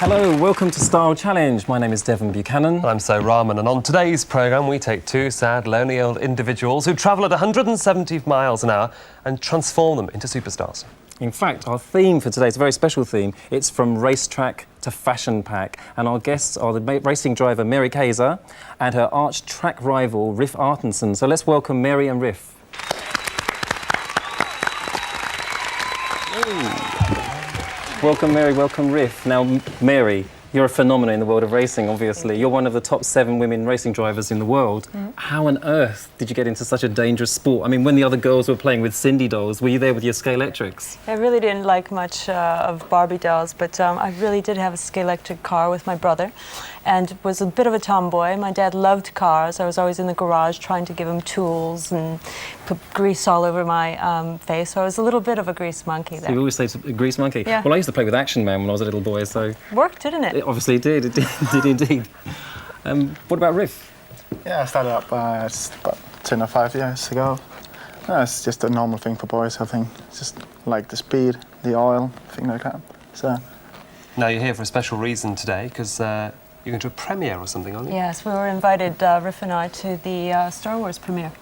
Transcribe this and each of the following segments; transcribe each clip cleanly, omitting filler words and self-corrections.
Hello, welcome to Style Challenge. My name is Devon Buchanan. I'm So Rahman, and on today's programme we take two sad, lonely old individuals who travel at 170 miles an hour and transform them into superstars. In fact, our theme for today is a very special theme. It's from racetrack to fashion pack, and our guests are the racing driver Mary Kazor and her arch track rival Riff Artenson. So let's welcome Mary and Riff. Welcome, Mary, welcome, Riff. Now, Mary, you're a phenomenon in the world of racing, obviously. You're one of the top 7 women racing drivers in the world. How on earth did you get into such a dangerous sport? I mean, when the other girls were playing with Cindy dolls, were you there with your Scalextrics? I really didn't like much of Barbie dolls, but I really did have a Scalextric car with my brother and was a bit of a tomboy. My dad loved cars. I was always in the garage trying to give him tools and put grease all over my face. So I was a little bit of a grease monkey there. So you always say a grease monkey? Yeah. Well, I used to play with Action Man when I was a little boy, so... Worked, didn't it? It obviously did. It did indeed. What about Riff? Yeah, I started up about 10 or 5 years ago. No, it's just a normal thing for boys, I think. It's just like the speed, the oil, thing like that. So. Now you're here for a special reason today, because you're going to a premiere or something, aren't you? Yes, we were invited, Riff and I, to the Star Wars premiere.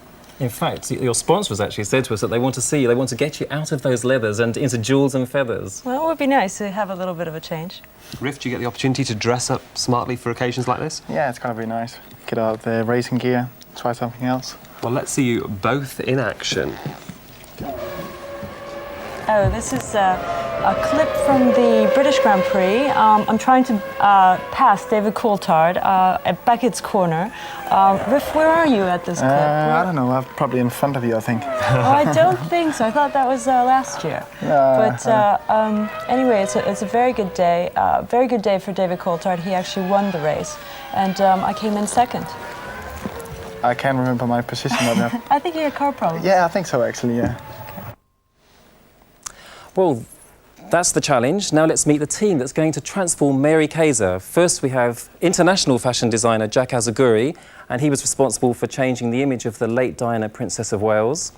In fact, your sponsors actually said to us that they want to see you, they want to get you out of those leathers and into jewels and feathers. Well, it would be nice to have a little bit of a change. Riff, do you get the opportunity to dress up smartly for occasions like this? Yeah, it's gonna be nice. Get out the racing gear, try something else. Well, let's see you both in action. Oh, this is a clip from the British Grand Prix. I'm trying to pass David Coulthard at Beckett's corner. Riff, where are you at this clip? I don't know, I'm probably in front of you, I think. Oh, I don't think so. I thought that was last year. But anyway, it's a very good day. Very good day for David Coulthard. He actually won the race, and I came in second. I can't remember my position right now. I think you had car problems. Yeah, I think so, actually, yeah. Well, that's the challenge. Now let's meet the team that's going to transform Mary Kazor. First, we have international fashion designer Jacques Azagury, and he was responsible for changing the image of the late Diana, Princess of Wales.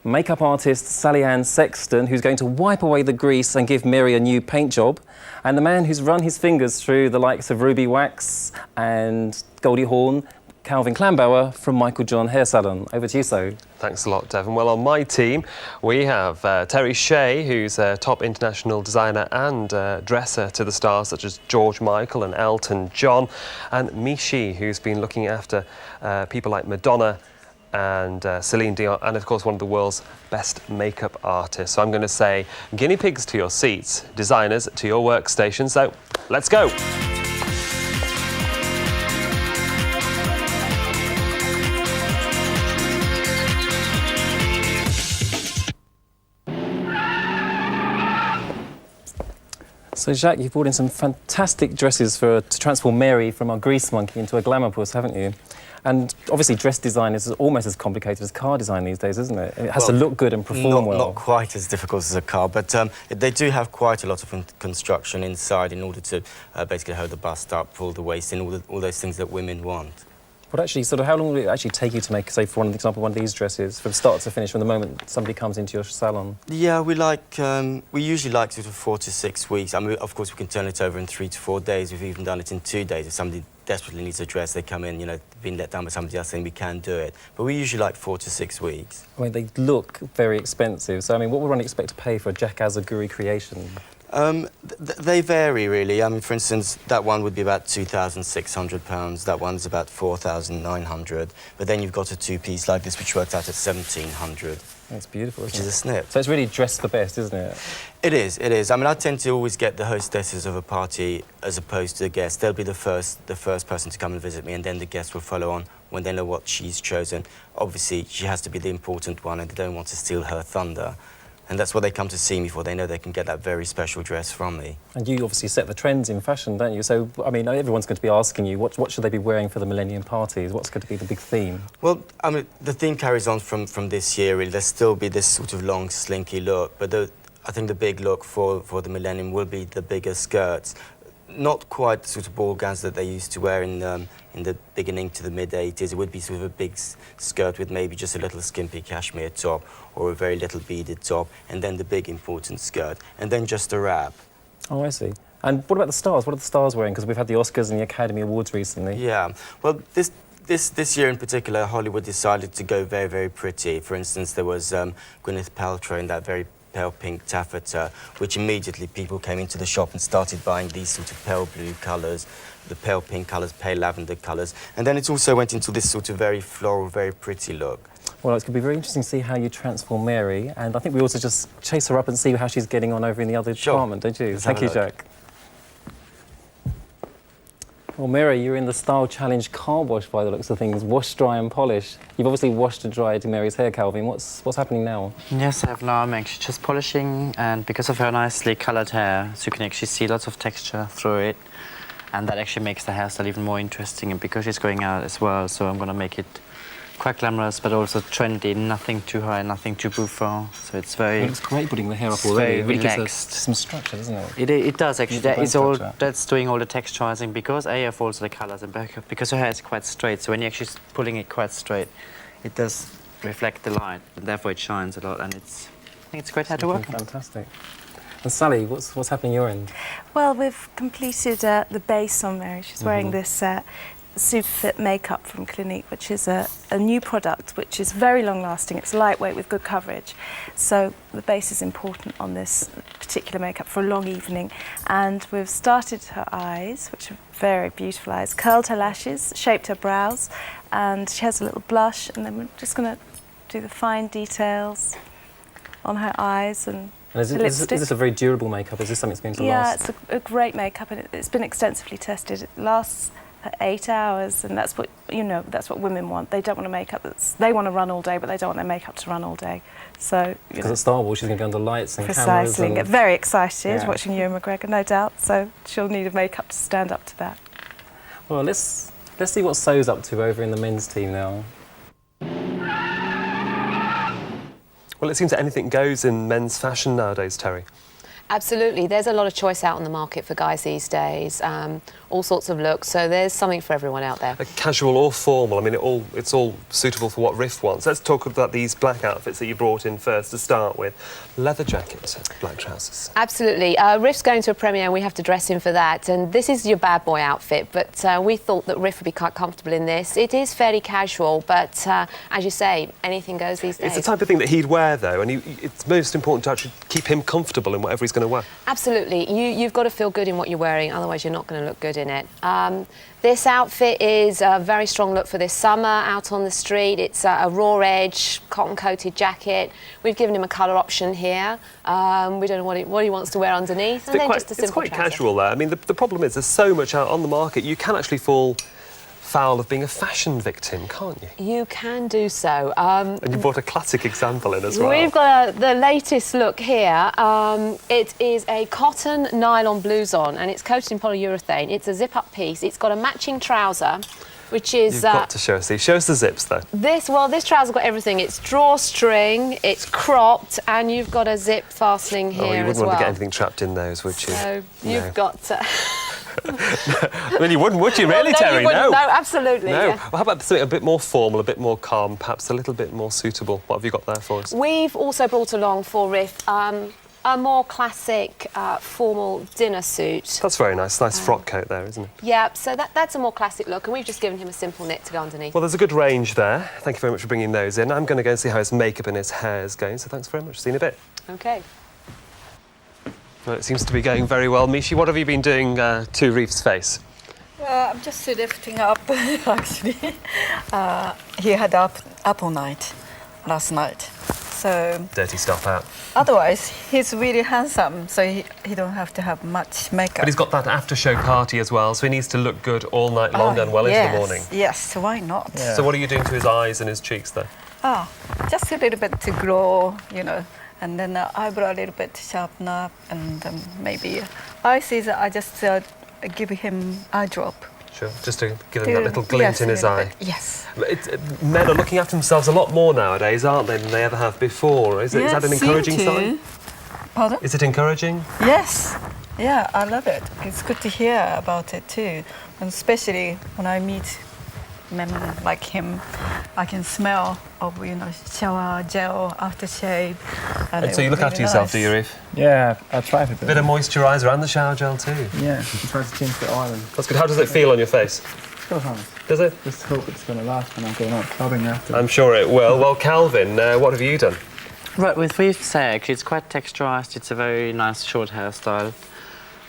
Makeup artist Sally Ann Sexton, who's going to wipe away the grease and give Mary a new paint job. And the man who's run his fingers through the likes of Ruby Wax and Goldie Hawn, Calvin Klambauer from Michael John Hair Salon. Over to you, So. Thanks a lot, Devon. Well, on my team, we have Terry Shea, who's a top international designer and dresser to the stars such as George Michael and Elton John, and Michi, who's been looking after people like Madonna and Celine Dion, and of course one of the world's best makeup artists. So I'm going to say guinea pigs to your seats, designers to your workstations. So let's go. So, Jacques, you've brought in some fantastic dresses to transform Mary from our grease monkey into a glamour puss, haven't you? And obviously dress design is almost as complicated as car design these days, isn't it? It has to look good and perform well. Not quite as difficult as a car, but they do have quite a lot of construction inside in order to basically hold the bust up, pull the waist in, all those things that women want. But actually, sort of, how long will it actually take you to make, say, for example, one of these dresses, from start to finish, from the moment somebody comes into your salon? Yeah, we usually like sort of 4 to 6 weeks. I mean, of course, we can turn it over in 3 to 4 days. We've even done it in 2 days. If somebody desperately needs a dress, they come in, you know, being let down by somebody else saying we can do it. But we usually like 4 to 6 weeks. I mean, they look very expensive. So, I mean, what would one expect to pay for a Jacques Azagury creation? They vary, really. I mean, for instance, that one would be about £2,600. That one's about £4,900. But then you've got a two-piece like this, which works out at £1,700. That's beautiful, which is a snip. So it's really dressed for best, isn't it? It is, it is. I mean, I tend to always get the hostesses of a party as opposed to the guests. They'll be the first person to come and visit me, and then the guests will follow on when they know what she's chosen. Obviously, she has to be the important one, and they don't want to steal her thunder. And that's what they come to see me for. They know they can get that very special dress from me. And you obviously set the trends in fashion, don't you? So, I mean, everyone's going to be asking you, what should they be wearing for the Millennium Parties? What's going to be the big theme? Well, I mean, the theme carries on from this year, really. There'll still be this sort of long, slinky look, but I think the big look for the Millennium will be the bigger skirts. Not quite the sort of ball gowns that they used to wear in the beginning to the mid-80s. It would be sort of a big skirt with maybe just a little skimpy cashmere top or a very little beaded top, and then the big important skirt, and then just a wrap. Oh, I see. And what about the stars? What are the stars wearing? Because we've had the Oscars and the Academy Awards recently. Yeah, well, this year in particular, Hollywood decided to go very, very pretty. For instance, there was Gwyneth Paltrow in that very pale pink taffeta, which immediately people came into the shop and started buying these sort of pale blue colours, the pale pink colours, pale lavender colours. And then it also went into this sort of very floral, very pretty look. Well, it's going to be very interesting to see how you transform Mary, and I think we also just chase her up and see how she's getting on over in the other department, don't you? Let's Thank you, have a look. Jacques. Well, Mary, you're in the Style Challenge car wash by the looks of things. Wash, dry and polish. You've obviously washed and dried Mary's hair, Calvin. What's happening now? Yes, I have now. I'm actually just polishing, and because of her nicely coloured hair, so you can actually see lots of texture through it, and that actually makes the hairstyle even more interesting. And because she's going out as well, so I'm going to make it quite glamorous, but also trendy, nothing too high, nothing too bouffant. So it's very... It looks great putting the hair up it's already. very It really gives relaxed. us some structure, doesn't it? It does actually. Beautiful That is all. structure. That's doing all the texturizing because I have also the colours and because her hair is quite straight. So when you're actually pulling it quite straight, it does reflect the light, and therefore it shines a lot. And I think it's a great hair to work on. Fantastic. And Sally, what's happening your end? Well, we've completed the base on Mary. She's wearing this Super Fit makeup from Clinique, which is a new product which is very long lasting. It's lightweight with good coverage. So the base is important on this particular makeup for a long evening. And we've started her eyes, which are very beautiful eyes, curled her lashes, shaped her brows, and she has a little blush. And then we're just going to do the fine details on her eyes and Is this a very durable makeup? Is this something that's going to last? Yeah, it's a great makeup, and it's been extensively tested. It lasts for 8 hours, and that's what that's what women want. They don't want a makeup they want to run all day, but they don't want their makeup to run all day. So Because at Star Wars, she's going to go under lights and cameras. precisely, And get very excited Yeah. watching Ewan McGregor, no doubt. So she'll need a makeup to stand up to that. Well, let's see what So's up to over in the men's team now. Well, it seems that anything goes in men's fashion nowadays, Terry. Absolutely. There's a lot of choice out on the market for guys these days, all sorts of looks, so there's something for everyone out there. Casual or formal, I mean, it's all suitable for what Riff wants. Let's talk about these black outfits that you brought in first to start with. Leather jacket, black trousers. Absolutely. Riff's going to a premiere and we have to dress him for that, and this is your bad boy outfit, but we thought that Riff would be quite comfortable in this. It is fairly casual, but as you say, anything goes these days. It's the type of thing that he'd wear, though, and it's most important to actually keep him comfortable in whatever he's going to wear. Absolutely. You've got to feel good in what you're wearing, otherwise you're not going to look good in it. This outfit is a very strong look for this summer out on the street. It's a raw edge, cotton-coated jacket. We've given him a colour option here. We don't know what he wants to wear underneath. And then just a simple it's quite trouser. casual there. I mean, the problem is there's so much out on the market, you can actually fall foul of being a fashion victim, can't you? You can do so. And you brought a classic example in as well. We've got the latest look here. It is a cotton nylon blouson and it's coated in polyurethane. It's a zip-up piece. It's got a matching trouser, which is... You've got to show us these. Show us the zips, though. This trouser's got everything. It's drawstring, it's cropped, and you've got a zip fastening here as well. You wouldn't want to get anything trapped in those, would you? So you've got to... I mean, you wouldn't, would you, really, no, Terry? You wouldn't. No, absolutely. No. Yeah. Well, how about something a bit more formal, a bit more calm, perhaps a little bit more suitable? What have you got there for us? We've also brought along for Riff a more classic formal dinner suit. That's very nice. Nice frock coat there, isn't it? Yeah, so that's a more classic look, and we've just given him a simple knit to go underneath. Well, there's a good range there. Thank you very much for bringing those in. I'm going to go and see how his makeup and his hair is going, so thanks very much. See you in a bit. OK. Well, it seems to be going very well. Michi, what have you been doing to Reef's face? I'm just lifting up, actually. He had up all night last night. So Dirty stuff out. otherwise, he's really handsome, so he don't have to have much makeup. But he's got that after-show party as well, so he needs to look good all night long and well into the morning. Yes, why not? Yeah. So what are you doing to his eyes and his cheeks, though? Just a little bit to glow, and then eyebrow a little bit sharpen up, and maybe eyes I just give him eye drop. Sure, just to give him that little glint in his eye. Yes. Men are looking after themselves a lot more nowadays, aren't they, than they ever have before? Is that an encouraging sign? Pardon? Is it encouraging? Yes. Yeah, I love it. It's good to hear about it too, and especially when I meet men like him, I can smell of shower gel, aftershave. And so you look after yourself, do you, Reef? Yeah, I try to do. A bit of moisturiser and the shower gel too. Yeah, I try to change the oil. That's good. How does it feel on your face? Still nice. Does it? Just hope it's going to last when I'm going out clubbing after. I'm sure it will. Well, Calvin, what have you done? Right, with Reef's hair, actually, it's quite texturized. It's a very nice short hairstyle.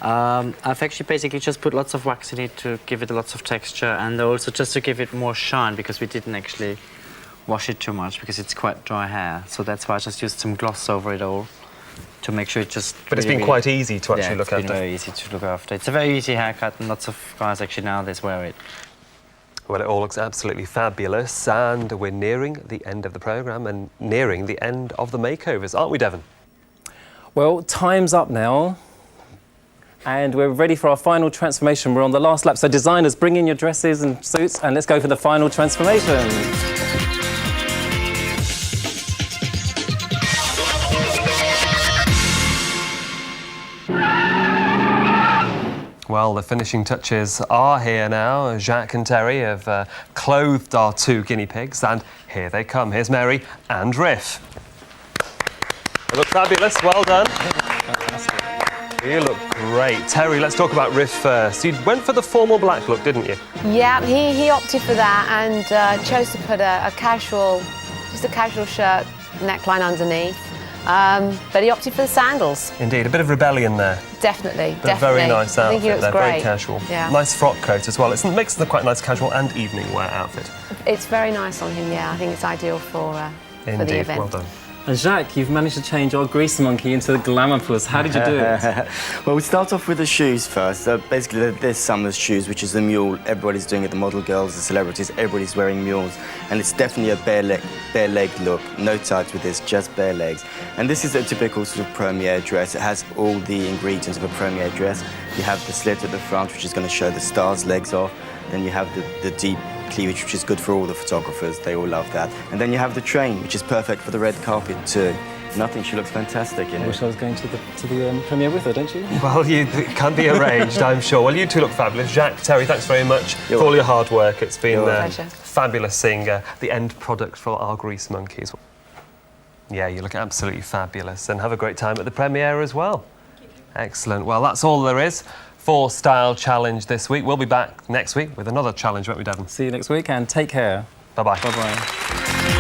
I've actually basically just put lots of wax in it to give it lots of texture, and also just to give it more shine, because we didn't actually wash it too much because it's quite dry hair. So that's why I just used some gloss over it all to make sure it just... But it's been quite easy to actually look after. It's been very easy to look after. It's a very easy haircut, and lots of guys actually nowadays wear it. Well, it all looks absolutely fabulous, and we're nearing the end of the programme and nearing the end of the makeovers, aren't we, Devon? Well, time's up now. And we're ready for our final transformation. We're on the last lap. So designers, bring in your dresses and suits and let's go for the final transformation. Well, the finishing touches are here now. Jacques and Terry have clothed our two guinea pigs, and here they come. Here's Mary and Riff. They look fabulous. Well done. Fantastic. You look great. Terry, let's talk about Riff first. You went for the formal black look, didn't you? Yeah, he opted for that and chose to put a casual shirt, neckline underneath. But he opted for the sandals. Indeed, a bit of rebellion there. Definitely, But a very nice outfit. I think he looks there, great. very casual. Yeah. Nice frock coat as well. It makes it a quite nice casual and evening wear outfit. It's very nice on him, yeah. I think it's ideal for the Indeed, event. well done. And Jacques, you've managed to change our grease monkey into the glamour puss. How did you do it? Well, we start off with the shoes first. Basically, this summer's shoes, which is the mule. Everybody's doing it. The model girls, the celebrities, everybody's wearing mules. And it's definitely a bare leg look. No tights with this, just bare legs. And this is a typical sort of premiere dress. It has all the ingredients of a premiere dress. You have the slit at the front, which is going to show the star's legs off. Then you have the deep cleavage, which is good for all the photographers. They all love that. And then you have the train, which is perfect for the red carpet too. And I think she looks fantastic in I it. wish I was going to the premiere with her, don't you? Well, it can be arranged, I'm sure. Well, you two look fabulous. Jacques, Terry, thanks very much for all your hard work. It's been fabulous seeing the end product for our grease monkeys. Yeah, you look absolutely fabulous, and have a great time at the premiere as well. Excellent. Well, that's all there is for Style Challenge this week. We'll be back next week with another challenge, won't we, Devon? See you next week and take care. Bye-bye. Bye-bye.